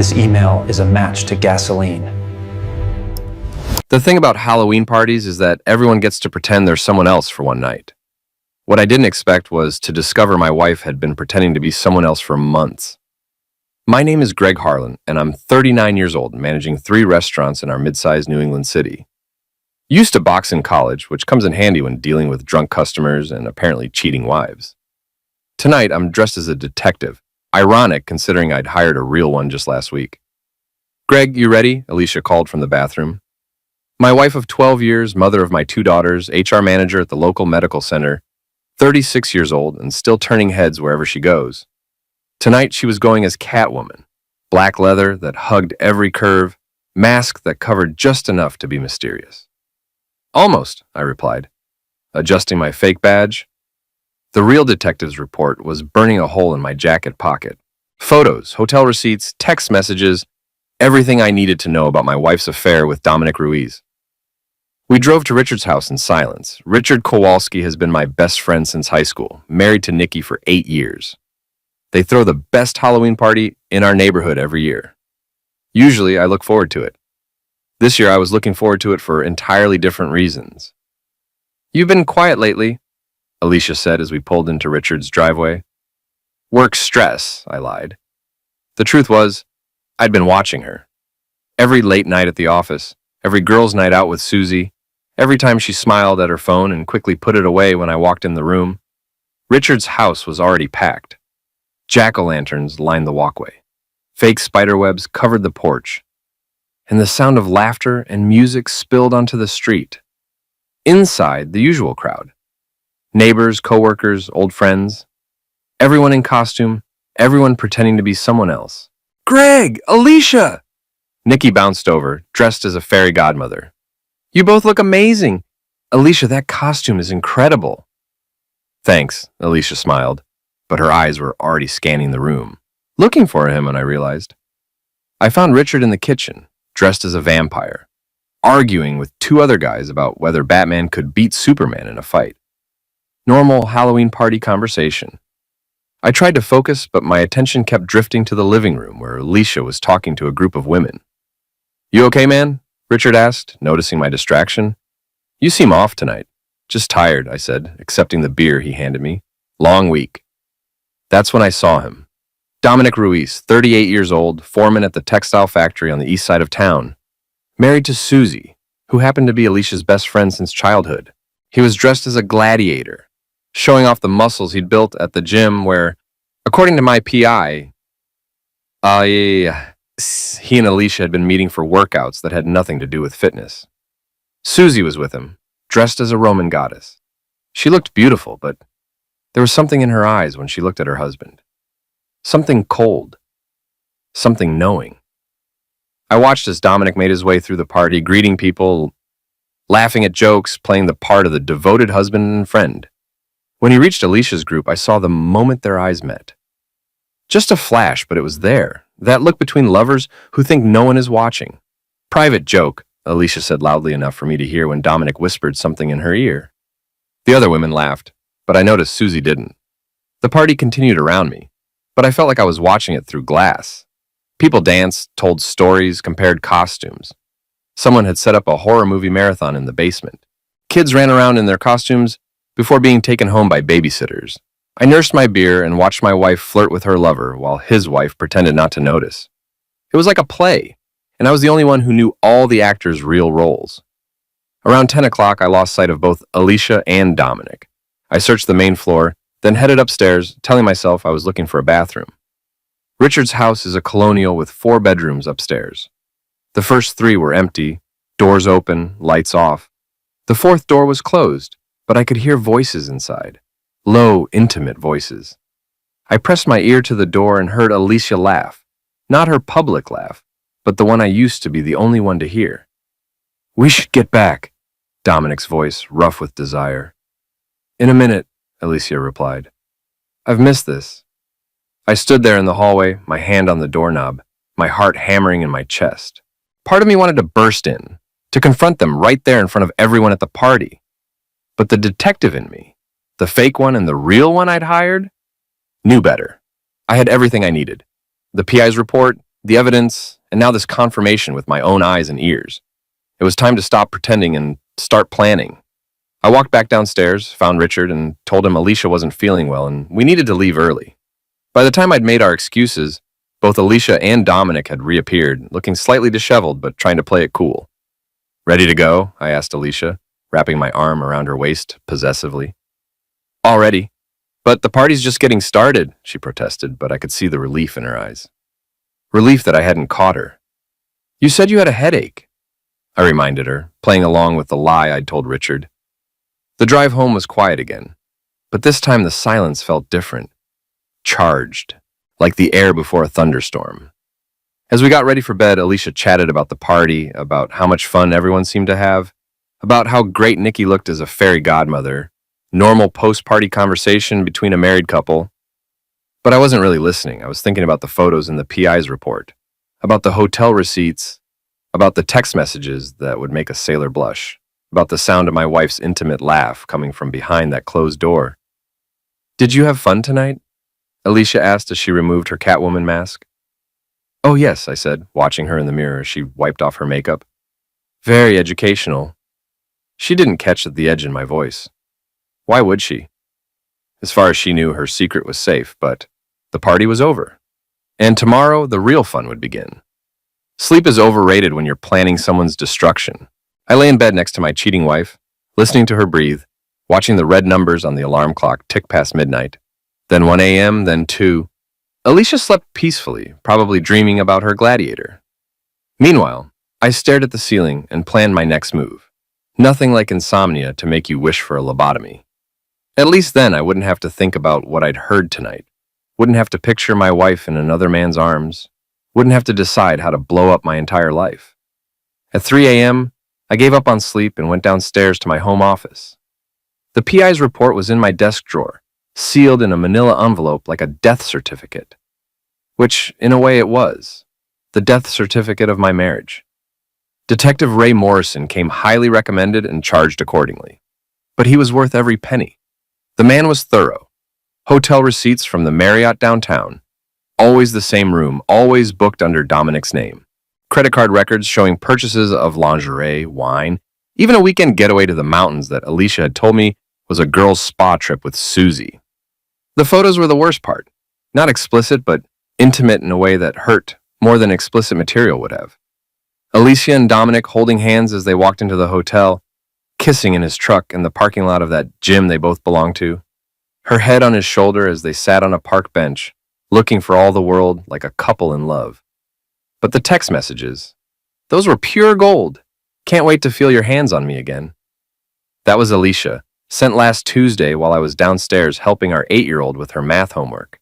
This email is a match to gasoline. The thing about Halloween parties is that everyone gets to pretend they're someone else for one night. What I didn't expect was to discover my wife had been pretending to be someone else for months. My name is Greg Harlan, and I'm 39 years old, managing 3 restaurants in our mid-sized New England city. Used to box in college, which comes in handy when dealing with drunk customers and apparently cheating wives. Tonight, I'm dressed as a detective. Ironic, considering I'd hired a real one just last week. "Greg, you ready?" Alicia called from the bathroom. My wife of 12 years, mother of my 2 daughters, HR manager at the local medical center, 36 years old and still turning heads wherever she goes. Tonight, she was going as Catwoman. Black leather that hugged every curve, mask that covered just enough to be mysterious. "Almost," I replied, adjusting my fake badge. The real detective's report was burning a hole in my jacket pocket. Photos, hotel receipts, text messages, everything I needed to know about my wife's affair with Dominic Ruiz. We drove to Richard's house in silence. Richard Kowalski has been my best friend since high school, married to Nikki for 8 years. They throw the best Halloween party in our neighborhood every year. Usually, I look forward to it. This year, I was looking forward to it for entirely different reasons. "You've been quiet lately," Alicia said as we pulled into Richard's driveway. "Work stress," I lied. The truth was, I'd been watching her. Every late night at the office, every girls' night out with Susie, every time she smiled at her phone and quickly put it away when I walked in the room. Richard's house was already packed. Jack-o'-lanterns lined the walkway. Fake spiderwebs covered the porch. And the sound of laughter and music spilled onto the street. Inside, the usual crowd. Neighbors, coworkers, old friends. Everyone in costume, everyone pretending to be someone else. "Greg! Alicia!" Nikki bounced over, dressed as a fairy godmother. "You both look amazing. Alicia, that costume is incredible." "Thanks," Alicia smiled, but her eyes were already scanning the room. Looking for him, and I realized. I found Richard in the kitchen, dressed as a vampire, arguing with 2 other guys about whether Batman could beat Superman in a fight. Normal Halloween party conversation. I tried to focus, but my attention kept drifting to the living room where Alicia was talking to a group of women. "You okay, man?" Richard asked, noticing my distraction. "You seem off tonight." "Just tired," I said, accepting the beer he handed me. "Long week." That's when I saw him. Dominic Ruiz, 38 years old, foreman at the textile factory on the east side of town. Married to Susie, who happened to be Alicia's best friend since childhood. He was dressed as a gladiator, showing off the muscles he'd built at the gym where, according to my PI, he and Alicia had been meeting for workouts that had nothing to do with fitness. Susie was with him, dressed as a Roman goddess. She looked beautiful, but there was something in her eyes when she looked at her husband. Something cold. Something knowing. I watched as Dominic made his way through the party, greeting people, laughing at jokes, playing the part of the devoted husband and friend. When he reached Alicia's group, I saw the moment their eyes met. Just a flash, but it was there. That look between lovers who think no one is watching. "Private joke," Alicia said loudly enough for me to hear when Dominic whispered something in her ear. The other women laughed, but I noticed Susie didn't. The party continued around me, but I felt like I was watching it through glass. People danced, told stories, compared costumes. Someone had set up a horror movie marathon in the basement. Kids ran around in their costumes before being taken home by babysitters. I nursed my beer and watched my wife flirt with her lover while his wife pretended not to notice. It was like a play, and I was the only one who knew all the actors' real roles. Around 10 o'clock, I lost sight of both Alicia and Dominic. I searched the main floor, then headed upstairs, telling myself I was looking for a bathroom. Richard's house is a colonial with 4 bedrooms upstairs. The first 3 were empty, doors open, lights off. The 4th door was closed, but I could hear voices inside. Low, intimate voices. I pressed my ear to the door and heard Alicia laugh. Not her public laugh, but the one I used to be the only one to hear. "We should get back," Dominic's voice, rough with desire. "In a minute," Alicia replied. "I've missed this." I stood there in the hallway, my hand on the doorknob, my heart hammering in my chest. Part of me wanted to burst in, to confront them right there in front of everyone at the party. But the detective in me, the fake one and the real one I'd hired, knew better. I had everything I needed. The PI's report, The evidence, and now this confirmation with my own eyes and ears. It was time to stop pretending and start planning. I walked back downstairs, found Richard, and told him Alicia wasn't feeling well and we needed to leave early. By the time I'd made our excuses, both Alicia and Dominic had reappeared, looking slightly disheveled but trying to play it cool. "Ready to go?" I asked Alicia, wrapping my arm around her waist possessively. "Already. But the party's just getting started," she protested, but I could see the relief in her eyes. Relief that I hadn't caught her. "You said you had a headache," I reminded her, playing along with the lie I'd told Richard. The drive home was quiet again, but this time the silence felt different. Charged, like the air before a thunderstorm. As we got ready for bed, Alicia chatted about the party, about how much fun everyone seemed to have, about how great Nikki looked as a fairy godmother, normal post-party conversation between a married couple. But I wasn't really listening. I was thinking about the photos in the PI's report, about the hotel receipts, about the text messages that would make a sailor blush, about the sound of my wife's intimate laugh coming from behind that closed door. "Did you have fun tonight?" Alicia asked as she removed her Catwoman mask. "Oh yes," I said, watching her in the mirror as she wiped off her makeup. "Very educational." She didn't catch the edge in my voice. Why would she? As far as she knew, her secret was safe, but the party was over. And tomorrow, the real fun would begin. Sleep is overrated when you're planning someone's destruction. I lay in bed next to my cheating wife, listening to her breathe, watching the red numbers on the alarm clock tick past midnight. Then 1 a.m., then 2. Alicia slept peacefully, probably dreaming about her gladiator. Meanwhile, I stared at the ceiling and planned my next move. Nothing like insomnia to make you wish for a lobotomy. At least then I wouldn't have to think about what I'd heard tonight, wouldn't have to picture my wife in another man's arms, wouldn't have to decide how to blow up my entire life. At 3 a.m., I gave up on sleep and went downstairs to my home office. The PI's report was in my desk drawer, sealed in a manila envelope like a death certificate. Which, in a way, it was. The death certificate of my marriage. Detective Ray Morrison came highly recommended and charged accordingly. But he was worth every penny. The man was thorough. Hotel receipts from the Marriott downtown. Always the same room, always booked under Dominic's name. Credit card records showing purchases of lingerie, wine, even a weekend getaway to the mountains that Alicia had told me was a girls' spa trip with Susie. The photos were the worst part. Not explicit, but intimate in a way that hurt more than explicit material would have. Alicia and Dominic holding hands as they walked into the hotel, kissing in his truck in the parking lot of that gym they both belonged to, her head on his shoulder as they sat on a park bench, looking for all the world like a couple in love. But the text messages, those were pure gold. Can't wait to feel your hands on me again. That was Alicia, sent last Tuesday while I was downstairs helping our 8-year-old with her math homework.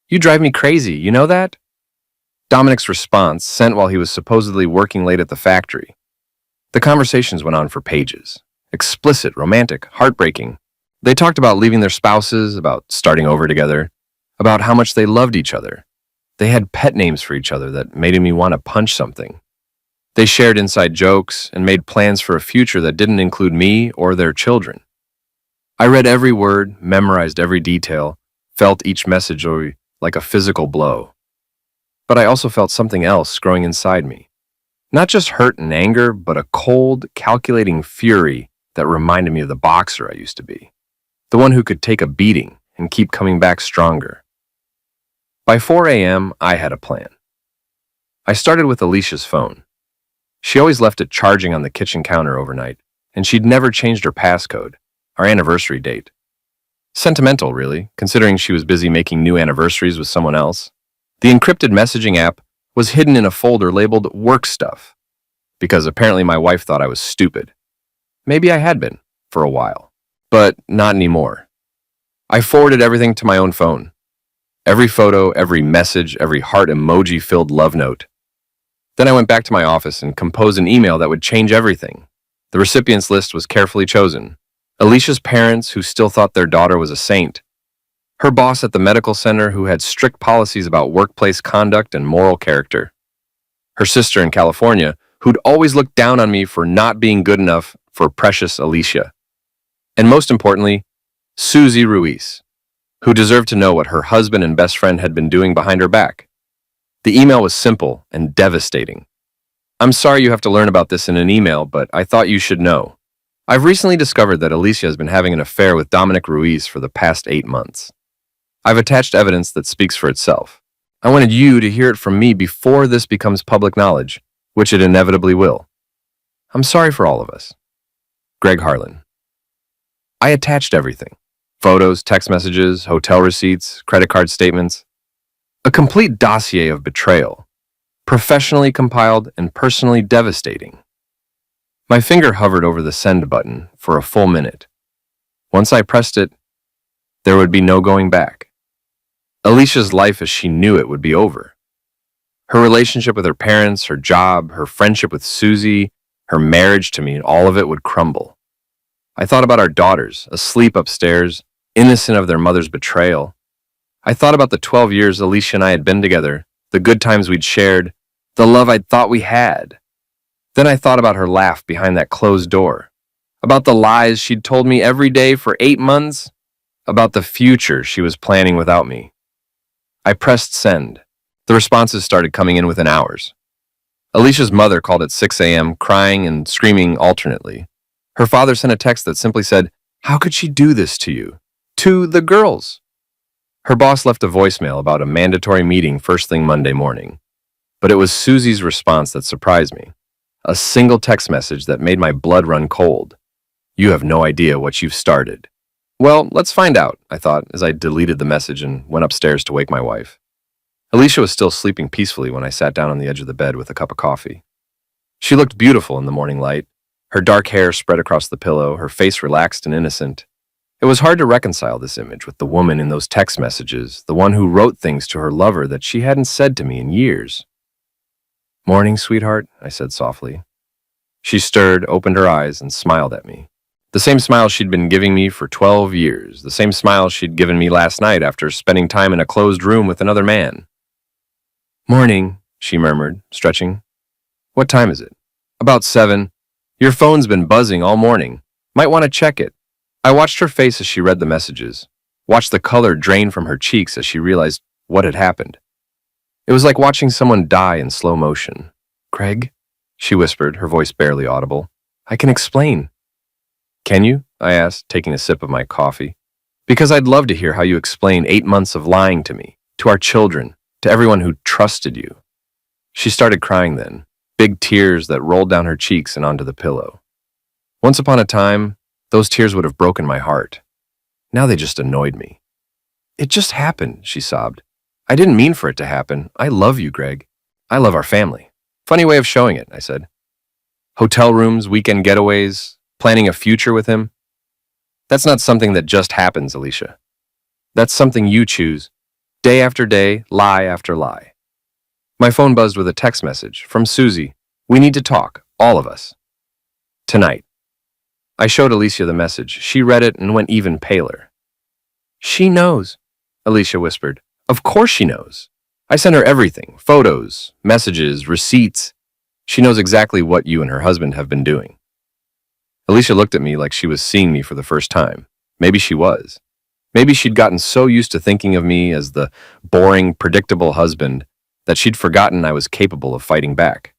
"You drive me crazy, you know that?" Dominic's response, sent while he was supposedly working late at the factory. The conversations went on for pages. Explicit, romantic, heartbreaking. They talked about leaving their spouses, about starting over together, about how much they loved each other. They had pet names for each other that made me want to punch something. They shared inside jokes and made plans for a future that didn't include me or their children. I read every word, memorized every detail, felt each message like a physical blow. But I also felt something else growing inside me. Not just hurt and anger, but a cold, calculating fury that reminded me of the boxer I used to be. The one who could take a beating and keep coming back stronger. By 4 a.m., I had a plan. I started with Alicia's phone. She always left it charging on the kitchen counter overnight, and she'd never changed her passcode, our anniversary date. Sentimental, really, considering she was busy making new anniversaries with someone else. The encrypted messaging app was hidden in a folder labeled work stuff, because apparently my wife thought I was stupid. Maybe I had been, for a while, but not anymore. I forwarded everything to my own phone. Every photo, every message, every heart emoji-filled love note. Then I went back to my office and composed an email that would change everything. The recipients list was carefully chosen. Alicia's parents, who still thought their daughter was a saint. Her boss at the medical center, who had strict policies about workplace conduct and moral character. Her sister in California, who'd always looked down on me for not being good enough for precious Alicia. And most importantly, Susie Ruiz, who deserved to know what her husband and best friend had been doing behind her back. The email was simple and devastating. I'm sorry you have to learn about this in an email, but I thought you should know. I've recently discovered that Alicia has been having an affair with Dominic Ruiz for the past 8 months. I've attached evidence that speaks for itself. I wanted you to hear it from me before this becomes public knowledge, which it inevitably will. I'm sorry for all of us. Greg Harlan. I attached everything. Photos, text messages, hotel receipts, credit card statements. A complete dossier of betrayal. Professionally compiled and personally devastating. My finger hovered over the send button for a full minute. Once I pressed it, there would be no going back. Alicia's life as she knew it would be over. Her relationship with her parents, her job, her friendship with Susie, her marriage to me, all of it would crumble. I thought about our daughters, asleep upstairs, innocent of their mother's betrayal. I thought about the 12 years Alicia and I had been together, the good times we'd shared, the love I'd thought we had. Then I thought about her laugh behind that closed door, about the lies she'd told me every day for 8 months, about the future she was planning without me. I pressed send. The responses started coming in within hours. Alicia's mother called at 6 a.m., crying and screaming alternately. Her father sent a text that simply said, "How could she do this to you?" To the girls. Her boss left a voicemail about a mandatory meeting first thing Monday morning. But it was Susie's response that surprised me. A single text message that made my blood run cold. "You have no idea what you've started." Well, let's find out, I thought as I deleted the message and went upstairs to wake my wife. Alicia was still sleeping peacefully when I sat down on the edge of the bed with a cup of coffee. She looked beautiful in the morning light, her dark hair spread across the pillow, her face relaxed and innocent. It was hard to reconcile this image with the woman in those text messages, the one who wrote things to her lover that she hadn't said to me in years. "Morning, sweetheart," I said softly. She stirred, opened her eyes, and smiled at me. The same smile she'd been giving me for 12 years, the same smile she'd given me last night after spending time in a closed room with another man. "Morning," she murmured, stretching. "What time is it?" "About 7. Your phone's been buzzing all morning. Might want to check it." I watched her face as she read the messages, watched the color drain from her cheeks as she realized what had happened. It was like watching someone die in slow motion. "Craig," she whispered, her voice barely audible. "I can explain." "Can you?" I asked, taking a sip of my coffee. "Because I'd love to hear how you explain 8 months of lying to me, to our children, to everyone who trusted you." She started crying then, big tears that rolled down her cheeks and onto the pillow. Once upon a time, those tears would have broken my heart. Now they just annoyed me. "It just happened," she sobbed. "I didn't mean for it to happen. I love you, Greg. I love our family." "Funny way of showing it," I said. "Hotel rooms, weekend getaways, planning a future with him. That's not something that just happens, Alicia. That's something you choose, day after day, lie after lie." My phone buzzed with a text message from Susie. "We need to talk, all of us. Tonight." I showed Alicia the message. She read it and went even paler. "She knows," Alicia whispered. "Of course she knows. I sent her everything, photos, messages, receipts. She knows exactly what you and her husband have been doing." Alicia looked at me like she was seeing me for the first time. Maybe she was. Maybe she'd gotten so used to thinking of me as the boring, predictable husband that she'd forgotten I was capable of fighting back.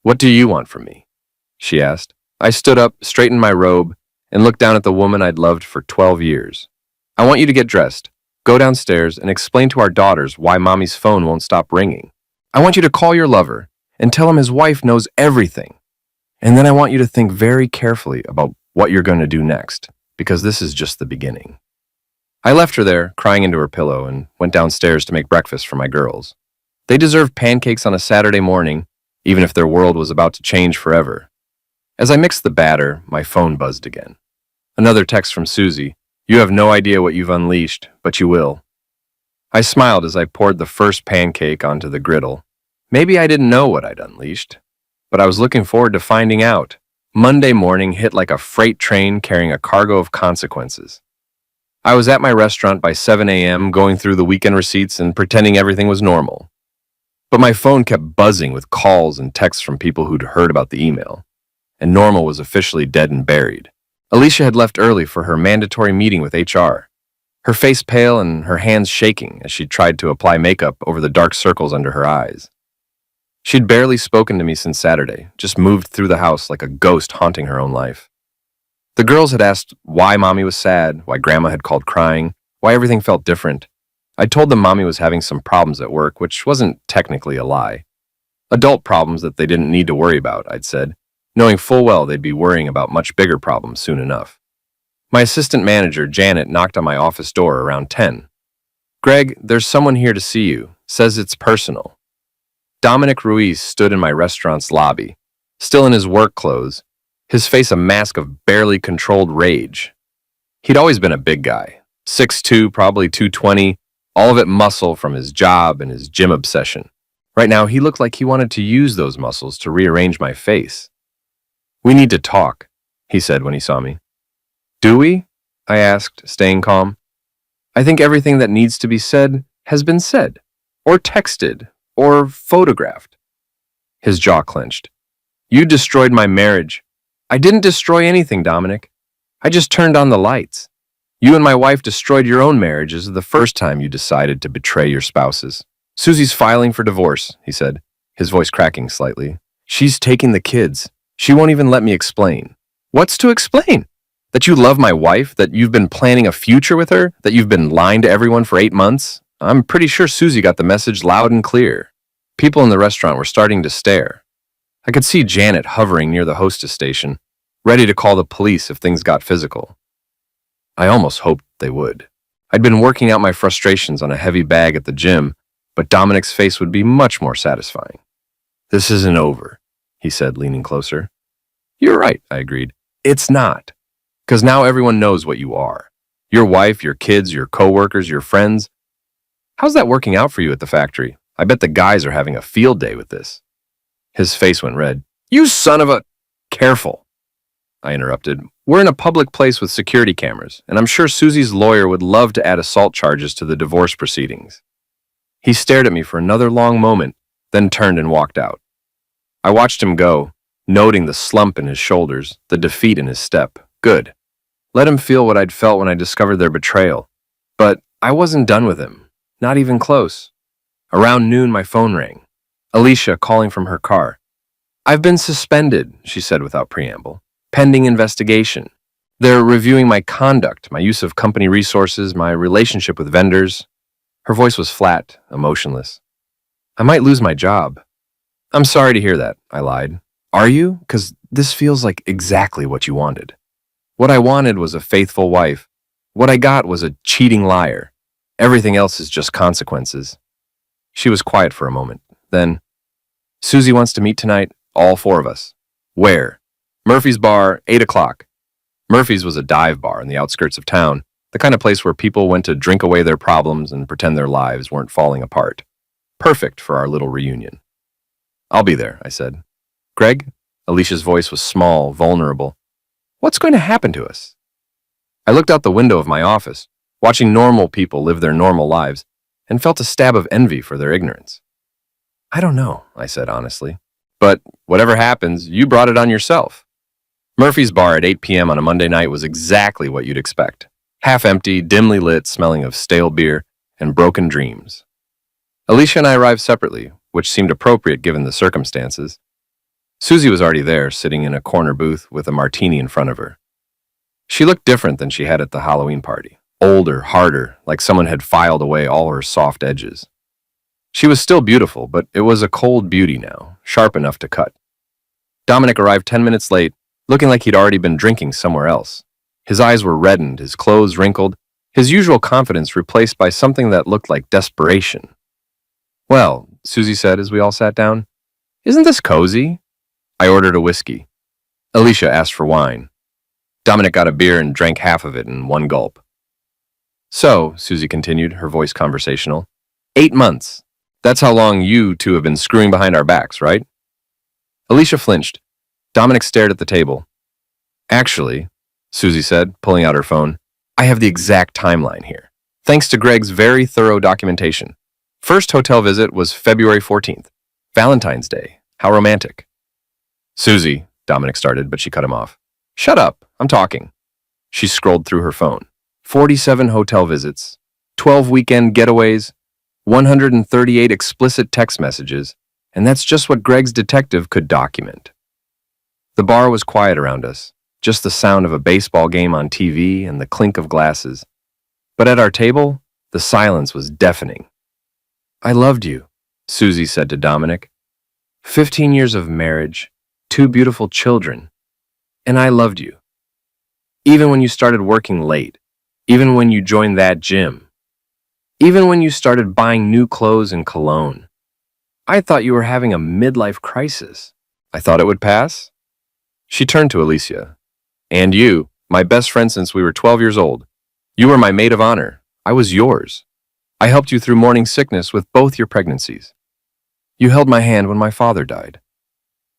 "What do you want from me?" she asked. I stood up, straightened my robe, and looked down at the woman I'd loved for 12 years. "I want you to get dressed, go downstairs, and explain to our daughters why Mommy's phone won't stop ringing. I want you to call your lover and tell him his wife knows everything. And then I want you to think very carefully about what you're going to do next, because this is just the beginning." I left her there, crying into her pillow, and went downstairs to make breakfast for my girls. They deserved pancakes on a Saturday morning, even if their world was about to change forever. As I mixed the batter, my phone buzzed again. Another text from Susie. "You have no idea what you've unleashed, but you will." I smiled as I poured the first pancake onto the griddle. Maybe I didn't know what I'd unleashed, but I was looking forward to finding out. Monday morning hit like a freight train carrying a cargo of consequences. I was at my restaurant by 7 a.m., going through the weekend receipts and pretending everything was normal. But my phone kept buzzing with calls and texts from people who'd heard about the email, and normal was officially dead and buried. Alicia had left early for her mandatory meeting with HR. her face pale and her hands shaking as she tried to apply makeup over the dark circles under her eyes. She'd barely spoken to me since Saturday, just moved through the house like a ghost haunting her own life. The girls had asked why Mommy was sad, why Grandma had called crying, why everything felt different. I'd told them Mommy was having some problems at work, which wasn't technically a lie. Adult problems that they didn't need to worry about, I'd said, knowing full well they'd be worrying about much bigger problems soon enough. My assistant manager, Janet, knocked on my office door around 10. "Greg, there's someone here to see you. Says it's personal." Dominic Ruiz stood in my restaurant's lobby, still in his work clothes, his face a mask of barely controlled rage. He'd always been a big guy, 6'2", probably 220, all of it muscle from his job and his gym obsession. Right now, he looked like he wanted to use those muscles to rearrange my face. "We need to talk," he said when he saw me. "Do we?" I asked, staying calm. "I think everything that needs to be said has been said, or texted, or photographed." His jaw clenched. "You destroyed my marriage." "I didn't destroy anything, Dominic. I just turned on the lights. You and my wife destroyed your own marriages the first time you decided to betray your spouses." "Susie's filing for divorce," he said, his voice cracking slightly. "She's taking the kids. She won't even let me explain." "What's to explain? That you love my wife? That you've been planning a future with her? That you've been lying to everyone for 8 months? I'm pretty sure Susie got the message loud and clear." People in the restaurant were starting to stare. I could see Janet hovering near the hostess station, ready to call the police if things got physical. I almost hoped they would. I'd been working out my frustrations on a heavy bag at the gym, but Dominic's face would be much more satisfying. "This isn't over," he said, leaning closer. "You're right," I agreed. "It's not. Because now everyone knows what you are. Your wife, your kids, your coworkers, your friends. How's that working out for you at the factory? I bet the guys are having a field day with this." His face went red. "You son of a—" "Careful," I interrupted. "We're in a public place with security cameras, and I'm sure Susie's lawyer would love to add assault charges to the divorce proceedings." He stared at me for another long moment, then turned and walked out. I watched him go, noting the slump in his shoulders, the defeat in his step. Good. Let him feel what I'd felt when I discovered their betrayal. But I wasn't done with him. Not even close. Around noon, my phone rang. Alicia calling from her car. "I've been suspended," she said without preamble. "Pending investigation. They're reviewing my conduct, my use of company resources, my relationship with vendors." Her voice was flat, emotionless. "I might lose my job." "I'm sorry to hear that," I lied. "Are you? 'Cause this feels like exactly what you wanted." "What I wanted was a faithful wife. What I got was a cheating liar. Everything else is just consequences." She was quiet for a moment. Then, "Susie wants to meet tonight, all 4 of us." "Where?" "Murphy's Bar, 8 o'clock. Murphy's was a dive bar in the outskirts of town, the kind of place where people went to drink away their problems and pretend their lives weren't falling apart. Perfect for our little reunion. "I'll be there," I said. "Greg?" Alicia's voice was small, vulnerable. "What's going to happen to us?" I looked out the window of my office, watching normal people live their normal lives, and felt a stab of envy for their ignorance. "I don't know," I said honestly. "But whatever happens, you brought it on yourself." Murphy's Bar at 8 p.m. on a Monday night was exactly what you'd expect. Half empty, dimly lit, smelling of stale beer and broken dreams. Alicia and I arrived separately, which seemed appropriate given the circumstances. Susie was already there, sitting in a corner booth with a martini in front of her. She looked different than she had at the Halloween party. Older, harder, like someone had filed away all her soft edges. She was still beautiful, but it was a cold beauty now, sharp enough to cut. Dominic arrived 10 minutes late, looking like he'd already been drinking somewhere else. His eyes were reddened, his clothes wrinkled, his usual confidence replaced by something that looked like desperation. "Well," Susie said as we all sat down, "isn't this cozy?" I ordered a whiskey. Alicia asked for wine. Dominic got a beer and drank half of it in one gulp. "So," Susie continued, her voice conversational, 8 months. That's how long you two have been screwing behind our backs, right?" Alicia flinched. Dominic stared at the table. "Actually," Susie said, pulling out her phone, "I have the exact timeline here. Thanks to Greg's very thorough documentation. First hotel visit was February 14th. Valentine's Day. How romantic." "Susie," Dominic started, but she cut him off. "Shut up. I'm talking." She scrolled through her phone. 47 hotel visits, 12 weekend getaways, 138 explicit text messages, and that's just what Greg's detective could document. The bar was quiet around us, just the sound of a baseball game on TV and the clink of glasses. But at our table, the silence was deafening. "I loved you," Susie said to Dominic. 15 years of marriage, 2 beautiful children, and I loved you. Even when you started working late, even when you joined that gym, even when you started buying new clothes and cologne. I thought you were having a midlife crisis. I thought it would pass." She turned to Alicia. "And you, my best friend since we were 12 years old. You were my maid of honor. I was yours. I helped you through morning sickness with both your pregnancies. You held my hand when my father died."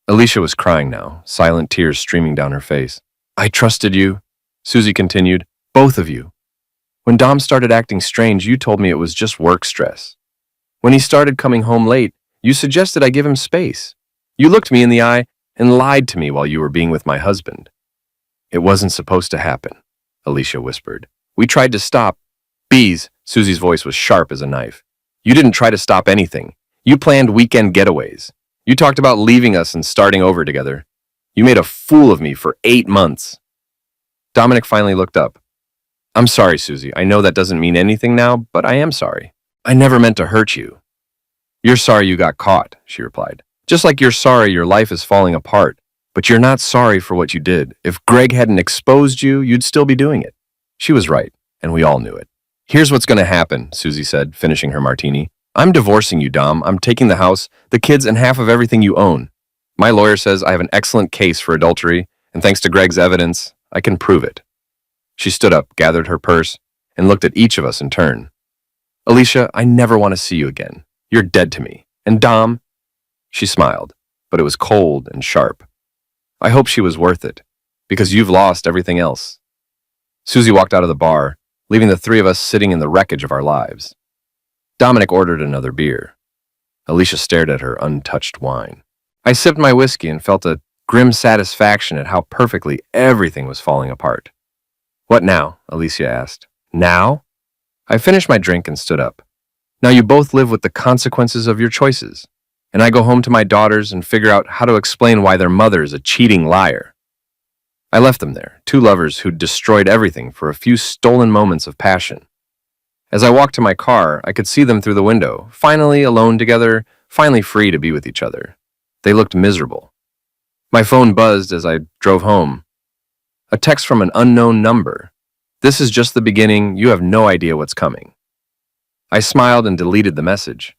Alicia was crying now, silent tears streaming down her face. "I trusted you," Susie continued, "both of you. When Dom started acting strange, you told me it was just work stress. When he started coming home late, you suggested I give him space. You looked me in the eye and lied to me while you were being with my husband." "It wasn't supposed to happen," Alicia whispered. "We tried to stop." "Bees," Susie's voice was sharp as a knife. "You didn't try to stop anything. You planned weekend getaways. You talked about leaving us and starting over together. You made a fool of me for 8 months. Dominic finally looked up. "I'm sorry, Susie. I know that doesn't mean anything now, but I am sorry. I never meant to hurt you." "You're sorry you got caught," she replied. "Just like you're sorry your life is falling apart, but you're not sorry for what you did. If Greg hadn't exposed you, you'd still be doing it." She was right, and we all knew it. "Here's what's going to happen," Susie said, finishing her martini. "I'm divorcing you, Dom. I'm taking the house, the kids, and half of everything you own. My lawyer says I have an excellent case for adultery, and thanks to Greg's evidence, I can prove it." She stood up, gathered her purse, and looked at each of us in turn. "Alicia, I never want to see you again. You're dead to me. And Dom," she smiled, but it was cold and sharp. "I hope she was worth it, because you've lost everything else." Susie walked out of the bar, leaving the three of us sitting in the wreckage of our lives. Dominic ordered another beer. Alicia stared at her untouched wine. I sipped my whiskey and felt a grim satisfaction at how perfectly everything was falling apart. "What now?" Alicia asked. "Now?" I finished my drink and stood up. "Now you both live with the consequences of your choices, and I go home to my daughters and figure out how to explain why their mother is a cheating liar." I left them there, two lovers who'd destroyed everything for a few stolen moments of passion. As I walked to my car, I could see them through the window, finally alone together, finally free to be with each other. They looked miserable. My phone buzzed as I drove home. A text from an unknown number. "This is just the beginning. You have no idea what's coming." I smiled and deleted the message.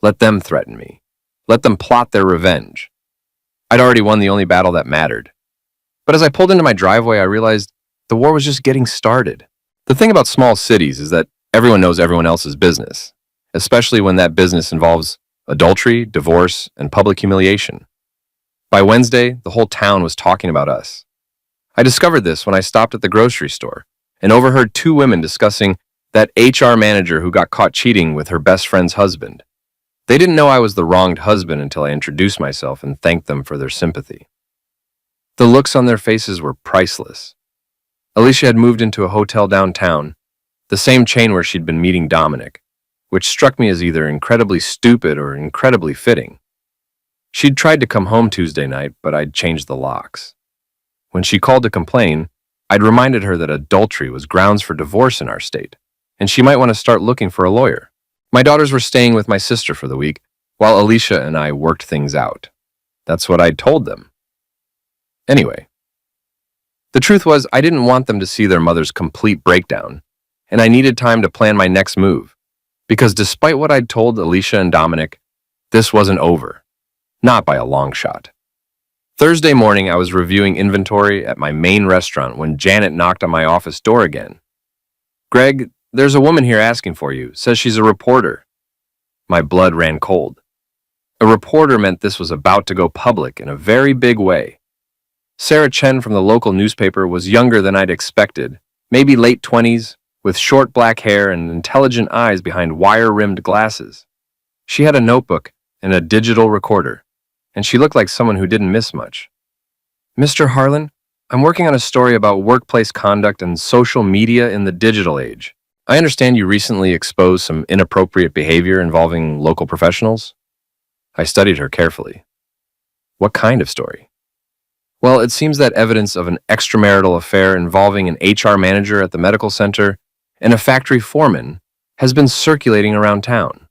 Let them threaten me. Let them plot their revenge. I'd already won the only battle that mattered. But as I pulled into my driveway, I realized the war was just getting started. The thing about small cities is that everyone knows everyone else's business, especially when that business involves adultery, divorce, and public humiliation. By Wednesday, the whole town was talking about us. I discovered this when I stopped at the grocery store and overheard two women discussing that HR manager who got caught cheating with her best friend's husband. They didn't know I was the wronged husband until I introduced myself and thanked them for their sympathy. The looks on their faces were priceless. Alicia had moved into a hotel downtown, the same chain where she'd been meeting Dominic, which struck me as either incredibly stupid or incredibly fitting. She'd tried to come home Tuesday night, but I'd changed the locks. When she called to complain, I'd reminded her that adultery was grounds for divorce in our state, and she might want to start looking for a lawyer. My daughters were staying with my sister for the week, while Alicia and I worked things out. That's what I'd told them. Anyway, the truth was I didn't want them to see their mother's complete breakdown, and I needed time to plan my next move, because despite what I'd told Alicia and Dominic, this wasn't over. Not by a long shot. Thursday morning, I was reviewing inventory at my main restaurant when Janet knocked on my office door again. "Greg, there's a woman here asking for you. Says she's a reporter." My blood ran cold. A reporter meant this was about to go public in a very big way. Sarah Chen from the local newspaper was younger than I'd expected, maybe late 20s, with short black hair and intelligent eyes behind wire-rimmed glasses. She had a notebook and a digital recorder, and she looked like someone who didn't miss much. "Mr. Harlan, I'm working on a story about workplace conduct and social media in the digital age. I understand you recently exposed some inappropriate behavior involving local professionals. I studied her carefully. What kind of story? Well, it seems that evidence of an extramarital affair involving an HR manager at the medical center and a factory foreman has been circulating around town.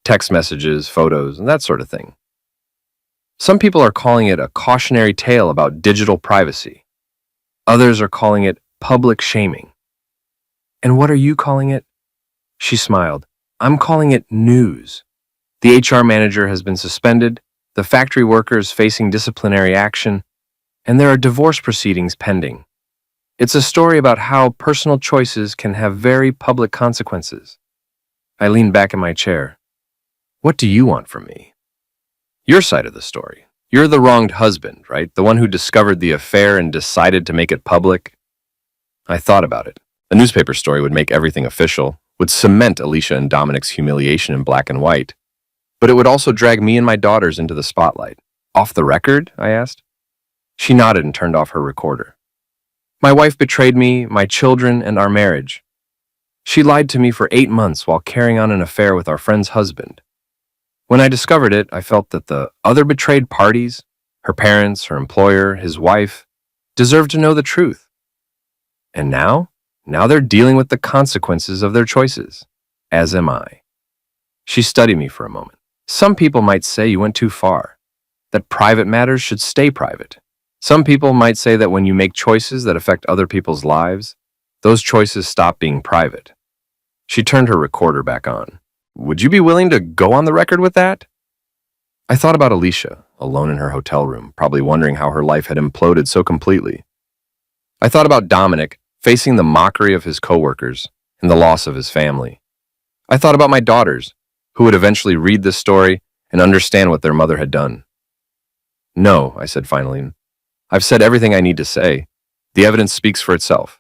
Text messages, photos, and that sort of thing. Some people are calling it a cautionary tale about digital privacy. Others are calling it public shaming. And what are you calling it? She smiled. I'm calling it news. The HR manager has been suspended, the factory workers facing disciplinary action, and there are divorce proceedings pending. It's a story about how personal choices can have very public consequences. I leaned back in my chair. What do you want from me? Your side of the story. You're the wronged husband, right? The one who discovered the affair and decided to make it public. I thought about it. A newspaper story would make everything official, would cement Alicia and Dominic's humiliation in black and white, but it would also drag me and my daughters into the spotlight. Off the record? I asked. She nodded and turned off her recorder. My wife betrayed me, my children, and our marriage. She lied to me for 8 months while carrying on an affair with our friend's husband. When I discovered it, I felt that the other betrayed parties, her parents, her employer, his wife, deserved to know the truth. And now they're dealing with the consequences of their choices, as am I. She studied me for a moment. Some people might say you went too far, that private matters should stay private. Some people might say that when you make choices that affect other people's lives, those choices stop being private. She turned her recorder back on. Would you be willing to go on the record with that? I thought about Alicia, alone in her hotel room, probably wondering how her life had imploded so completely. I thought about Dominic, facing the mockery of his coworkers and the loss of his family. I thought about my daughters, who would eventually read this story and understand what their mother had done. No, I said finally. I've said everything I need to say. The evidence speaks for itself.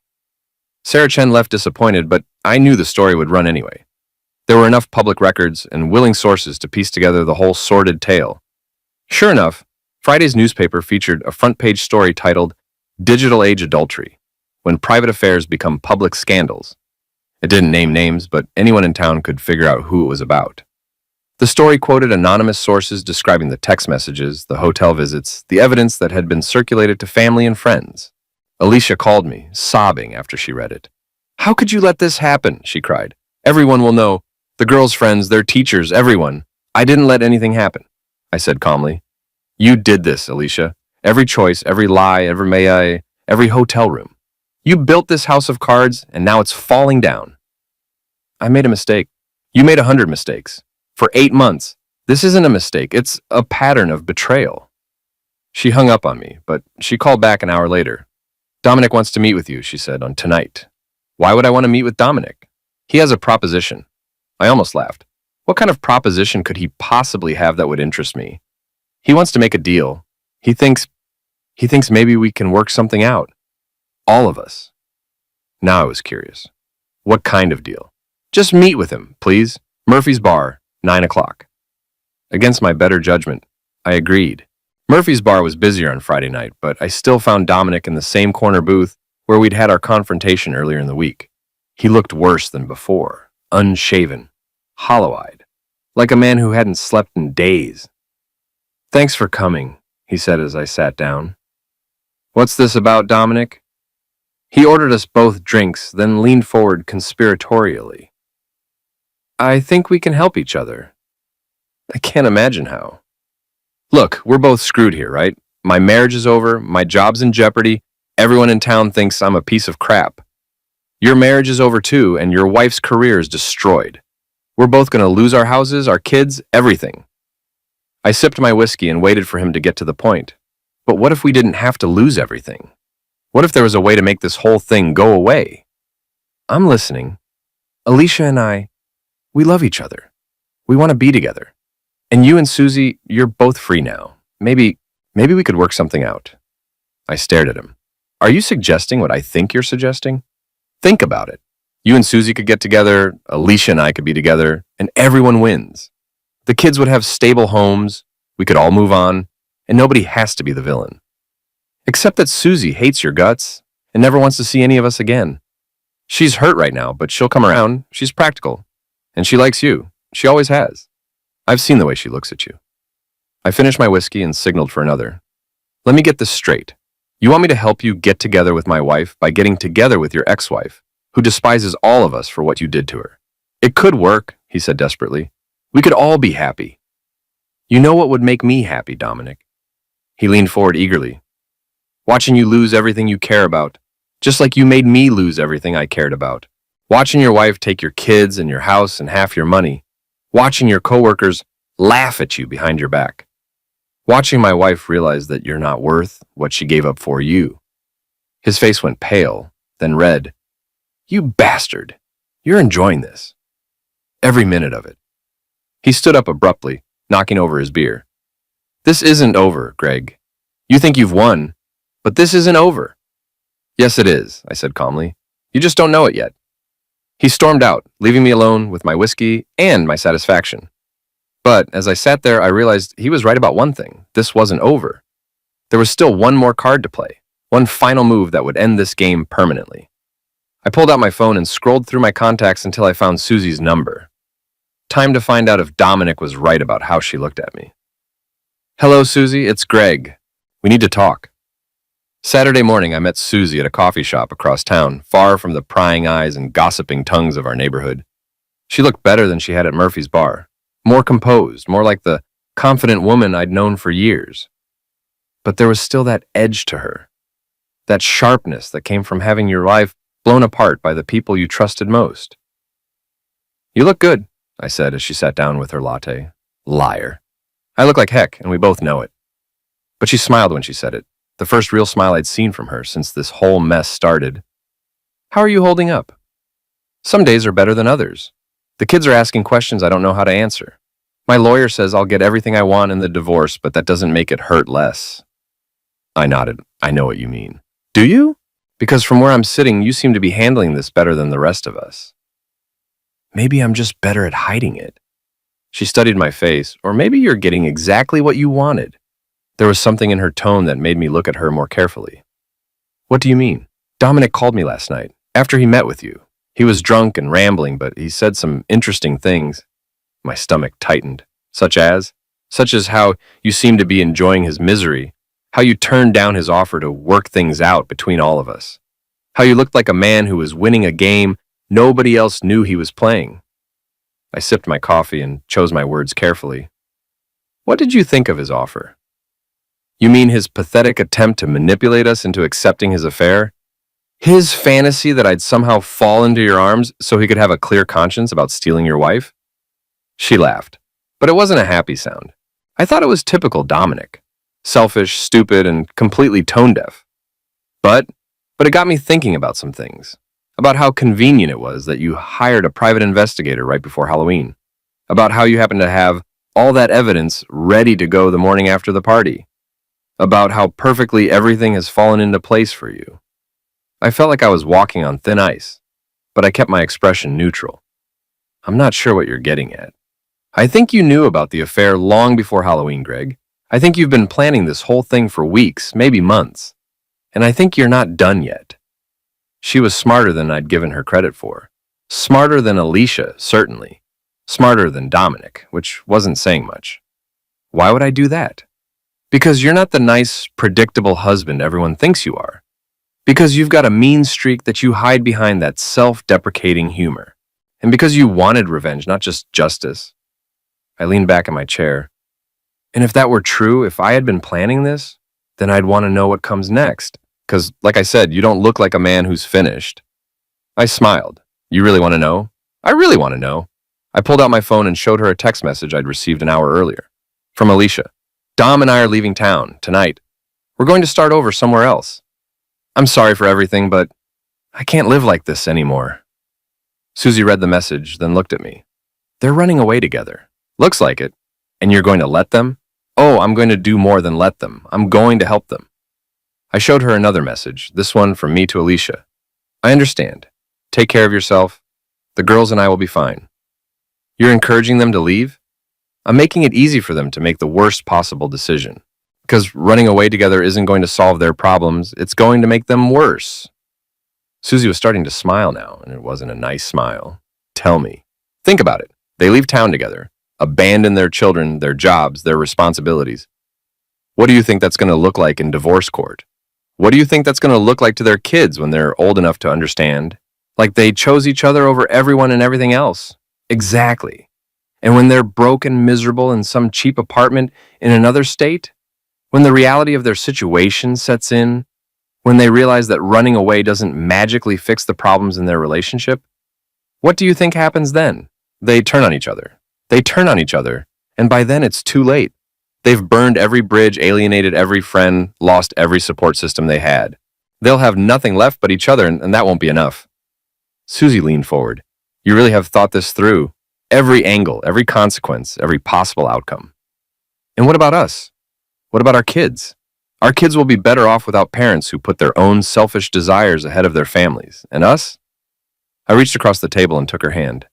Sarah Chen left disappointed, but I knew the story would run anyway. There were enough public records and willing sources to piece together the whole sordid tale. Sure enough, Friday's newspaper featured a front-page story titled Digital Age Adultery, When Private Affairs Become Public Scandals. It didn't name names, but anyone in town could figure out who it was about. The story quoted anonymous sources describing the text messages, the hotel visits, the evidence that had been circulated to family and friends. Alicia called me, sobbing after she read it. How could you let this happen? She cried. Everyone will know. The girls' friends, their teachers, everyone. I didn't let anything happen, I said calmly. You did this, Alicia. Every choice, every lie, every hotel room. You built this house of cards, and now it's falling down. I made a mistake. You made 100 mistakes. For 8 months. This isn't a mistake. It's a pattern of betrayal. She hung up on me, but she called back an hour later. Dominic wants to meet with you, she said, on tonight. Why would I want to meet with Dominic? He has a proposition. I almost laughed. What kind of proposition could he possibly have that would interest me? He wants to make a deal. He thinks maybe we can work something out. All of us. Now I was curious. What kind of deal? Just meet with him, please. Murphy's Bar, 9 o'clock. Against my better judgment, I agreed. Murphy's Bar was busier on Friday night, but I still found Dominic in the same corner booth where we'd had our confrontation earlier in the week. He looked worse than before, unshaven, hollow-eyed, like a man who hadn't slept in days. Thanks for coming, he said as I sat down. What's this about, Dominic? He ordered us both drinks, then leaned forward conspiratorially. I think we can help each other. I can't imagine how. Look, we're both screwed here, right? My marriage is over, my job's in jeopardy, everyone in town thinks I'm a piece of crap. Your marriage is over too, and your wife's career is destroyed. We're both going to lose our houses, our kids, everything. I sipped my whiskey and waited for him to get to the point. But what if we didn't have to lose everything? What if there was a way to make this whole thing go away? I'm listening. Alicia and I, we love each other. We want to be together. And you and Susie, you're both free now. Maybe we could work something out. I stared at him. Are you suggesting what I think you're suggesting? Think about it. You and Susie could get together, Alicia and I could be together, and everyone wins. The kids would have stable homes, we could all move on, and nobody has to be the villain. Except that Susie hates your guts and never wants to see any of us again. She's hurt right now, but she'll come around. She's practical. And she likes you. She always has. I've seen the way she looks at you. I finished my whiskey and signaled for another. Let me get this straight. You want me to help you get together with my wife by getting together with your ex-wife, who despises all of us for what you did to her. It could work, he said desperately. We could all be happy. You know what would make me happy, Dominic? He leaned forward eagerly. Watching you lose everything you care about, just like you made me lose everything I cared about. Watching your wife take your kids and your house and half your money. Watching your coworkers laugh at you behind your back. Watching my wife realize that you're not worth what she gave up for you. His face went pale, then red. You bastard. You're enjoying this. Every minute of it. He stood up abruptly, knocking over his beer. This isn't over, Greg. You think you've won, but this isn't over. Yes, it is, I said calmly. You just don't know it yet. He stormed out, leaving me alone with my whiskey and my satisfaction. But as I sat there, I realized he was right about one thing. This wasn't over. There was still one more card to play, one final move that would end this game permanently. I pulled out my phone and scrolled through my contacts until I found Susie's number. Time to find out if Dominic was right about how she looked at me. Hello, Susie, it's Greg. We need to talk. Saturday morning, I met Susie at a coffee shop across town, far from the prying eyes and gossiping tongues of our neighborhood. She looked better than she had at Murphy's bar, more composed, more like the confident woman I'd known for years. But there was still that edge to her, that sharpness that came from having your life blown apart by the people you trusted most. You look good, I said as she sat down with her latte. Liar. I look like heck, and we both know it. But she smiled when she said it, the first real smile I'd seen from her since this whole mess started. How are you holding up? Some days are better than others. The kids are asking questions I don't know how to answer. My lawyer says I'll get everything I want in the divorce, but that doesn't make it hurt less. I nodded. I know what you mean. Do you? Because from where I'm sitting, you seem to be handling this better than the rest of us. Maybe I'm just better at hiding it. She studied my face, or maybe you're getting exactly what you wanted. There was something in her tone that made me look at her more carefully. What do you mean? Dominic called me last night, after he met with you. He was drunk and rambling, but he said some interesting things. My stomach tightened. Such as how you seemed to be enjoying his misery, how you turned down his offer to work things out between all of us, how you looked like a man who was winning a game nobody else knew he was playing. I sipped my coffee and chose my words carefully. What did you think of his offer? You mean his pathetic attempt to manipulate us into accepting his affair? His fantasy that I'd somehow fall into your arms so he could have a clear conscience about stealing your wife? She laughed, but it wasn't a happy sound. I thought it was typical Dominic. Selfish, stupid, and completely tone-deaf. But it got me thinking about some things. About how convenient it was that you hired a private investigator right before Halloween. About how you happened to have all that evidence ready to go the morning after the party. About how perfectly everything has fallen into place for you. I felt like I was walking on thin ice, but I kept my expression neutral. I'm not sure what you're getting at. I think you knew about the affair long before Halloween, Greg. I think you've been planning this whole thing for weeks, maybe months. And I think you're not done yet. She was smarter than I'd given her credit for. Smarter than Alicia, certainly. Smarter than Dominic, which wasn't saying much. Why would I do that? Because you're not the nice, predictable husband everyone thinks you are. Because you've got a mean streak that you hide behind that self-deprecating humor. And because you wanted revenge, not just justice. I leaned back in my chair. And if that were true, if I had been planning this, then I'd want to know what comes next. Because, like I said, you don't look like a man who's finished. I smiled. You really want to know? I really want to know. I pulled out my phone and showed her a text message I'd received an hour earlier. From Alicia. Dom and I are leaving town, tonight. We're going to start over somewhere else. I'm sorry for everything, but I can't live like this anymore. Susie read the message, then looked at me. They're running away together. Looks like it. And you're going to let them? Oh, I'm going to do more than let them. I'm going to help them. I showed her another message, this one from me to Alicia. I understand. Take care of yourself. The girls and I will be fine. You're encouraging them to leave? I'm making it easy for them to make the worst possible decision. Because running away together isn't going to solve their problems, it's going to make them worse. Susie was starting to smile now, and it wasn't a nice smile. Tell me. Think about it. They leave town together, abandon their children, their jobs, their responsibilities. What do you think that's going to look like in divorce court? What do you think that's going to look like to their kids when they're old enough to understand? Like they chose each other over everyone and everything else. Exactly. And when they're broke and miserable in some cheap apartment in another state, when the reality of their situation sets in, when they realize that running away doesn't magically fix the problems in their relationship, what do you think happens then? They turn on each other. They turn on each other, and by then it's too late. They've burned every bridge, alienated every friend, lost every support system they had. They'll have nothing left but each other, and that won't be enough. Susie leaned forward. You really have thought this through. Every angle, every consequence, every possible outcome. And what about us? What about our kids? Our kids will be better off without parents who put their own selfish desires ahead of their families. And us? I reached across the table and took her hand.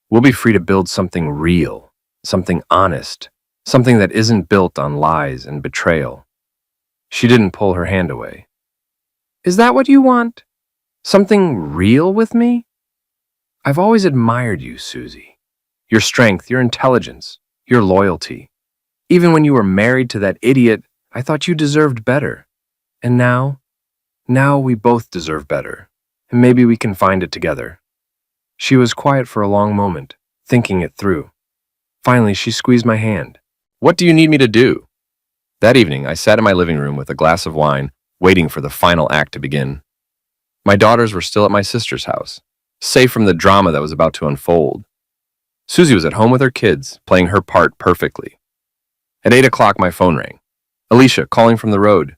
We'll be free to build something real, something honest, something that isn't built on lies and betrayal. She didn't pull her hand away. Is that what you want? Something real with me? I've always admired you, Susie. Your strength, your intelligence, your loyalty. Even when you were married to that idiot, I thought you deserved better. And now we both deserve better. And maybe we can find it together. She was quiet for a long moment, thinking it through. Finally, she squeezed my hand. What do you need me to do? That evening, I sat in my living room with a glass of wine, waiting for the final act to begin. My daughters were still at my sister's house, safe from the drama that was about to unfold. Susie was at home with her kids, playing her part perfectly. At 8 o'clock, my phone rang. Alicia, calling from the road.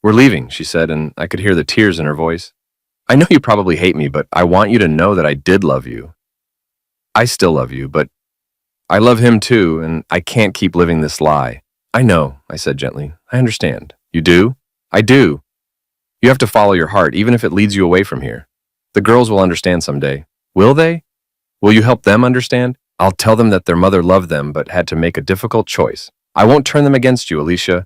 We're leaving, she said, and I could hear the tears in her voice. I know you probably hate me, but I want you to know that I did love you. I still love you, but I love him too, and I can't keep living this lie. I know, I said gently. I understand. You do? I do. You have to follow your heart, even if it leads you away from here. The girls will understand someday. Will they? Will you help them understand? I'll tell them that their mother loved them but had to make a difficult choice. I won't turn them against you, Alicia.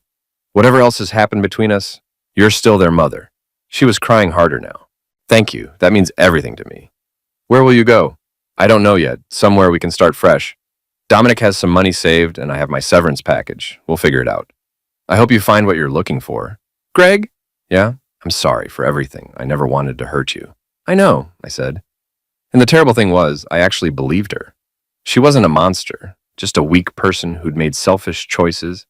Whatever else has happened between us, you're still their mother. She was crying harder now. Thank you. That means everything to me. Where will you go? I don't know yet. Somewhere we can start fresh. Dominic has some money saved, and I have my severance package. We'll figure it out. I hope you find what you're looking for. Greg? Yeah? I'm sorry for everything. I never wanted to hurt you. I know, I said. And the terrible thing was, I actually believed her. She wasn't a monster, just a weak person who'd made selfish choices.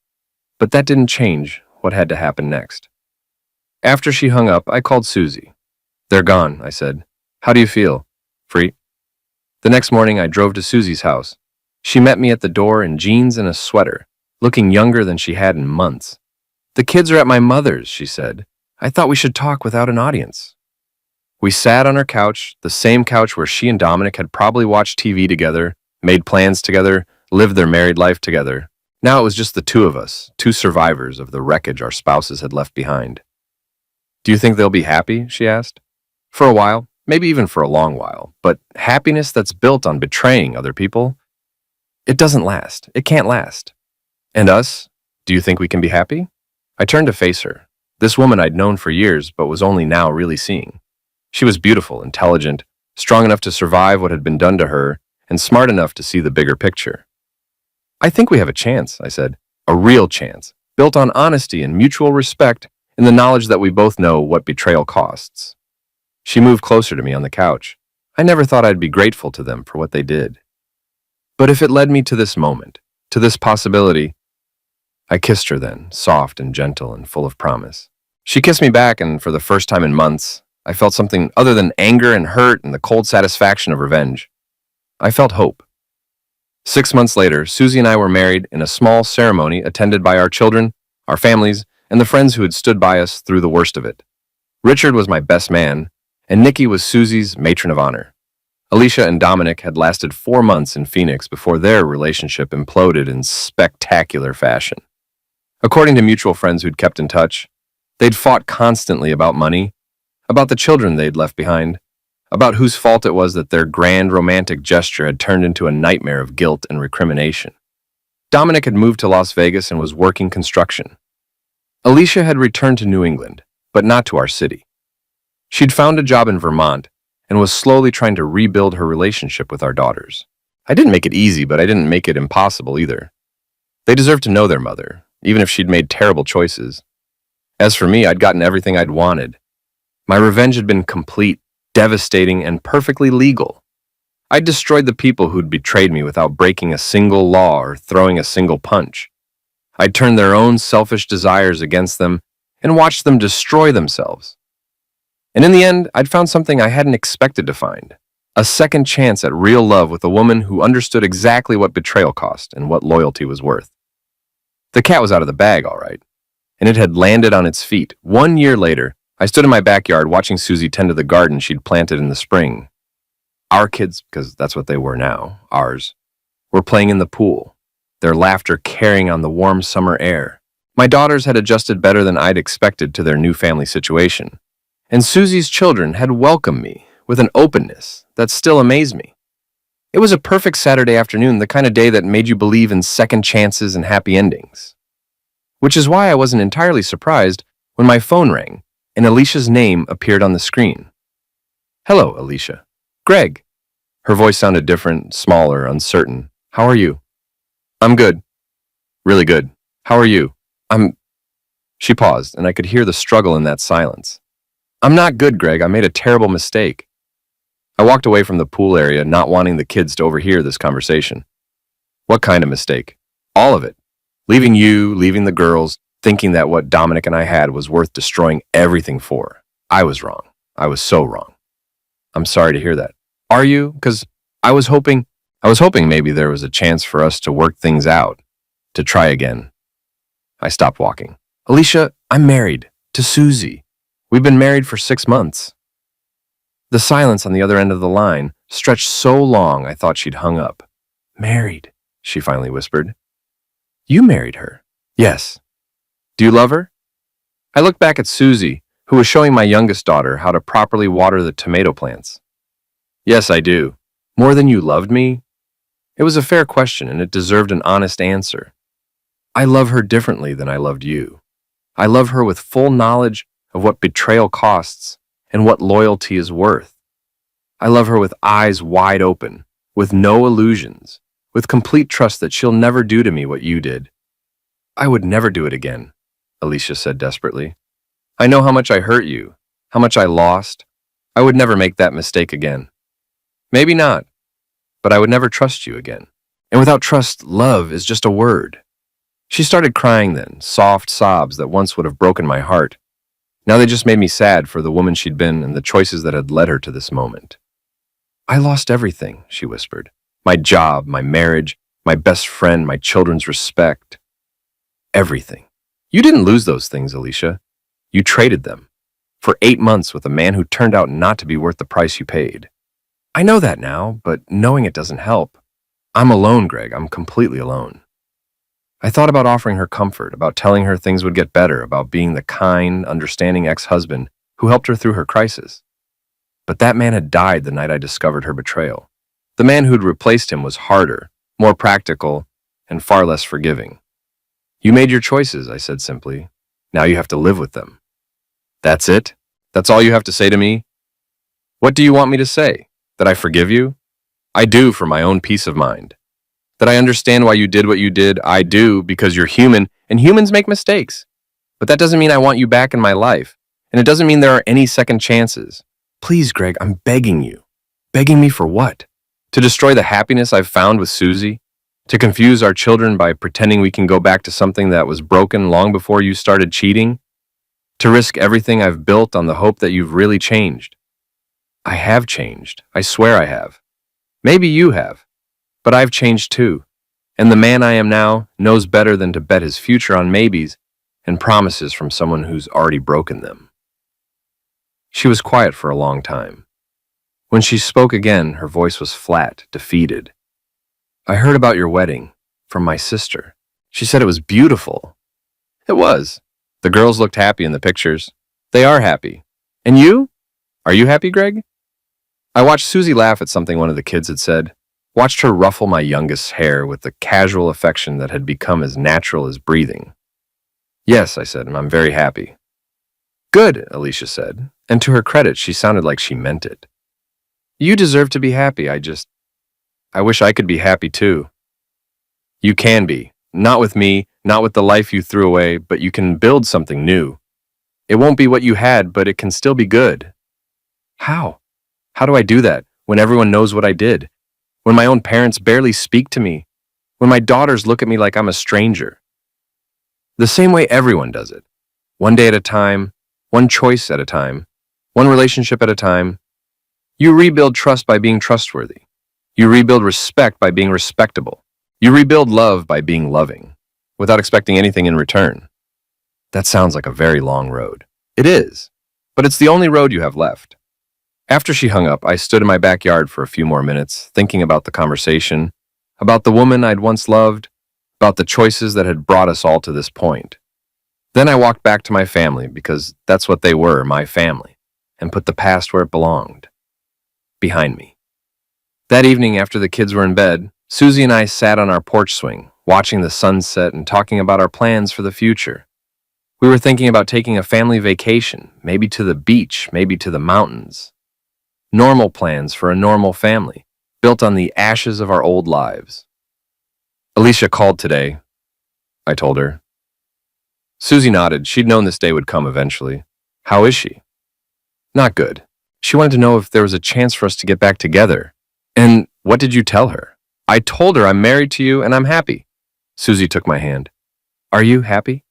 But that didn't change what had to happen next. After she hung up, I called Susie. They're gone, I said. How do you feel? Free? The next morning, I drove to Susie's house. She met me at the door in jeans and a sweater, looking younger than she had in months. The kids are at my mother's, she said. I thought we should talk without an audience. We sat on her couch, the same couch where she and Dominic had probably watched TV together, made plans together, lived their married life together. Now it was just the two of us, two survivors of the wreckage our spouses had left behind. Do you think they'll be happy? She asked. For a while, maybe even for a long while, but happiness that's built on betraying other people, it doesn't last. It can't last. And us? Do you think we can be happy? I turned to face her, this woman I'd known for years but was only now really seeing. She was beautiful, intelligent, strong enough to survive what had been done to her, and smart enough to see the bigger picture. I think we have a chance, I said. A real chance, built on honesty and mutual respect in the knowledge that we both know what betrayal costs. She moved closer to me on the couch. I never thought I'd be grateful to them for what they did. But if it led me to this moment, to this possibility, I kissed her then, soft and gentle and full of promise. She kissed me back, and for the first time in months, I felt something other than anger and hurt and the cold satisfaction of revenge. I felt hope. 6 months later, Susie and I were married in a small ceremony attended by our children, our families, and the friends who had stood by us through the worst of it. Richard was my best man, and Nikki was Susie's matron of honor. Alicia and Dominic had lasted 4 months in Phoenix before their relationship imploded in spectacular fashion. According to mutual friends who'd kept in touch, they'd fought constantly about money, about the children they'd left behind, about whose fault it was that their grand romantic gesture had turned into a nightmare of guilt and recrimination. Dominic had moved to Las Vegas and was working construction. Alicia had returned to New England, but not to our city. She'd found a job in Vermont and was slowly trying to rebuild her relationship with our daughters. I didn't make it easy, but I didn't make it impossible either. They deserved to know their mother, even if she'd made terrible choices. As for me, I'd gotten everything I'd wanted. My revenge had been complete, devastating, and perfectly legal. I'd destroyed the people who'd betrayed me without breaking a single law or throwing a single punch. I'd turned their own selfish desires against them and watched them destroy themselves. And in the end, I'd found something I hadn't expected to find. A second chance at real love with a woman who understood exactly what betrayal cost and what loyalty was worth. The cat was out of the bag, all right, and it had landed on its feet. 1 year later, I stood in my backyard watching Susie tend to the garden she'd planted in the spring. Our kids, because that's what they were now, ours, were playing in the pool, their laughter carrying on the warm summer air. My daughters had adjusted better than I'd expected to their new family situation, and Susie's children had welcomed me with an openness that still amazed me. It was a perfect Saturday afternoon, the kind of day that made you believe in second chances and happy endings. Which is why I wasn't entirely surprised when my phone rang and Alicia's name appeared on the screen. "Hello, Alicia." "Greg." Her voice sounded different, smaller, uncertain. "How are you?" "I'm good. Really good. How are you?" She paused, and I could hear the struggle in that silence. "I'm not good, Greg. I made a terrible mistake." I walked away from the pool area, not wanting the kids to overhear this conversation. "What kind of mistake?" "All of it. Leaving you, leaving the girls, thinking that what Dominic and I had was worth destroying everything for. I was wrong. I was so wrong." "I'm sorry to hear that." "Are you? Because I was hoping maybe there was a chance for us to work things out, to try again." I stopped walking. "Alicia, I'm married to Susie. We've been married for 6 months." The silence on the other end of the line stretched so long I thought she'd hung up. "Married," she finally whispered. "You married her?" "Yes." "Do you love her?" I looked back at Susie, who was showing my youngest daughter how to properly water the tomato plants. "Yes, I do." "More than you loved me?" It was a fair question, and it deserved an honest answer. I love her differently than I loved you. I love her with full knowledge of what betrayal costs and what loyalty is worth. I love her with eyes wide open, with no illusions, with complete trust that she'll never do to me what you did. "I would never do it again," Alicia said desperately. "I know how much I hurt you, how much I lost. I would never make that mistake again." "Maybe not, but I would never trust you again. And without trust, love is just a word." She started crying then, soft sobs that once would have broken my heart. Now they just made me sad for the woman she'd been and the choices that had led her to this moment. "I lost everything," she whispered. "My job, my marriage, my best friend, my children's respect. Everything." "You didn't lose those things, Alicia. You traded them for 8 months with a man who turned out not to be worth the price you paid." "I know that now, but knowing it doesn't help. I'm alone, Greg. I'm completely alone." I thought about offering her comfort, about telling her things would get better, about being the kind, understanding ex-husband who helped her through her crisis. But that man had died the night I discovered her betrayal. The man who'd replaced him was harder, more practical, and far less forgiving. "You made your choices," I said simply. "Now you have to live with them." "That's it? That's all you have to say to me?" "What do you want me to say? That I forgive you?" "I do, for my own peace of mind. That I understand why you did what you did, I do, because you're human, and humans make mistakes. But that doesn't mean I want you back in my life, and it doesn't mean there are any second chances. Please, Greg, I'm begging you." "Begging me for what?" "To destroy the happiness I've found with Susie? To confuse our children by pretending we can go back to something that was broken long before you started cheating? To risk everything I've built on the hope that you've really changed?" "I have changed. I swear I have. Maybe you have. But I've changed too, and the man I am now knows better than to bet his future on maybes and promises from someone who's already broken them." She was quiet for a long time. When she spoke again, her voice was flat, defeated. "I heard about your wedding from my sister. She said it was beautiful." "It was. The girls looked happy in the pictures. They are happy. And you? Are you happy, Greg?" I watched Susie laugh at something one of the kids had said. Watched her ruffle my youngest's hair with the casual affection that had become as natural as breathing. Yes, I said, and I'm very happy. Good, Alicia said, and to her credit, she sounded like she meant it. You deserve to be happy. I wish I could be happy too. You can be. Not with me, not with the life you threw away, but you can build something new. It won't be what you had, but it can still be good. How? How do I do that when everyone knows what I did? When my own parents barely speak to me? When my daughters look at me like I'm a stranger? The same way everyone does it. One day at a time, one choice at a time, one relationship at a time. You rebuild trust by being trustworthy. You rebuild respect by being respectable. You rebuild love by being loving, without expecting anything in return. That sounds like a very long road. It is, but it's the only road you have left. After she hung up, I stood in my backyard for a few more minutes, thinking about the conversation, about the woman I'd once loved, about the choices that had brought us all to this point. Then I walked back to my family, because that's what they were, my family, and put the past where it belonged, behind me. That evening, after the kids were in bed, Susie and I sat on our porch swing, watching the sunset and talking about our plans for the future. We were thinking about taking a family vacation, maybe to the beach, maybe to the mountains. Normal plans for a normal family, built on the ashes of our old lives. Alicia called today, I told her. Susie nodded. She'd known this day would come eventually. How is she? Not good. She wanted to know if there was a chance for us to get back together. And what did you tell her? I told her I'm married to you and I'm happy. Susie took my hand. Are you happy?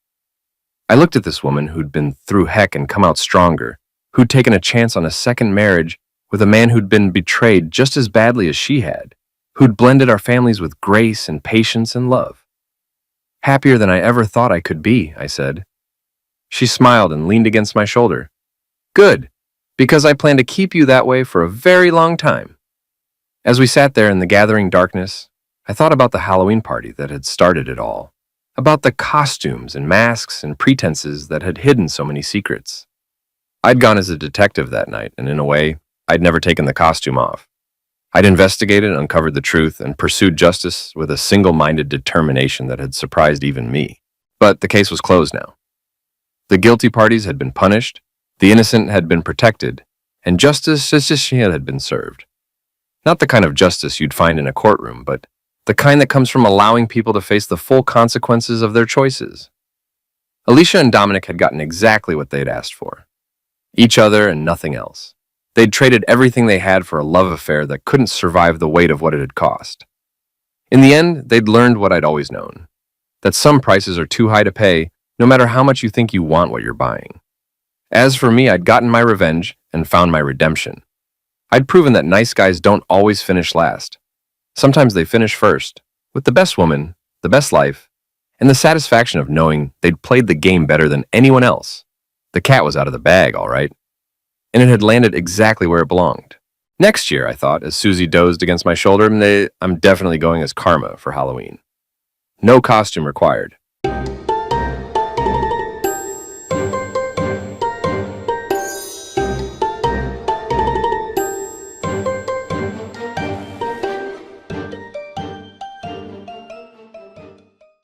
I looked at this woman who'd been through heck and come out stronger, who'd taken a chance on a second marriage with a man who'd been betrayed just as badly as she had, who'd blended our families with grace and patience and love. Happier than I ever thought I could be, I said. She smiled and leaned against my shoulder. Good, because I plan to keep you that way for a very long time. As we sat there in the gathering darkness, I thought about the Halloween party that had started it all, about the costumes and masks and pretenses that had hidden so many secrets. I'd gone as a detective that night, and in a way, I'd never taken the costume off. I'd investigated, uncovered the truth, and pursued justice with a single-minded determination that had surprised even me. But the case was closed now. The guilty parties had been punished, the innocent had been protected, and justice as she had been served. Not the kind of justice you'd find in a courtroom, but the kind that comes from allowing people to face the full consequences of their choices. Alicia and Dominic had gotten exactly what they'd asked for. Each other and nothing else. They'd traded everything they had for a love affair that couldn't survive the weight of what it had cost. In the end, they'd learned what I'd always known, that some prices are too high to pay, no matter how much you think you want what you're buying. As for me, I'd gotten my revenge and found my redemption. I'd proven that nice guys don't always finish last. Sometimes they finish first, with the best woman, the best life, and the satisfaction of knowing they'd played the game better than anyone else. The cat was out of the bag, all right. And it had landed exactly where it belonged. Next year, I thought, as Susie dozed against my shoulder, I'm definitely going as Karma for Halloween. No costume required.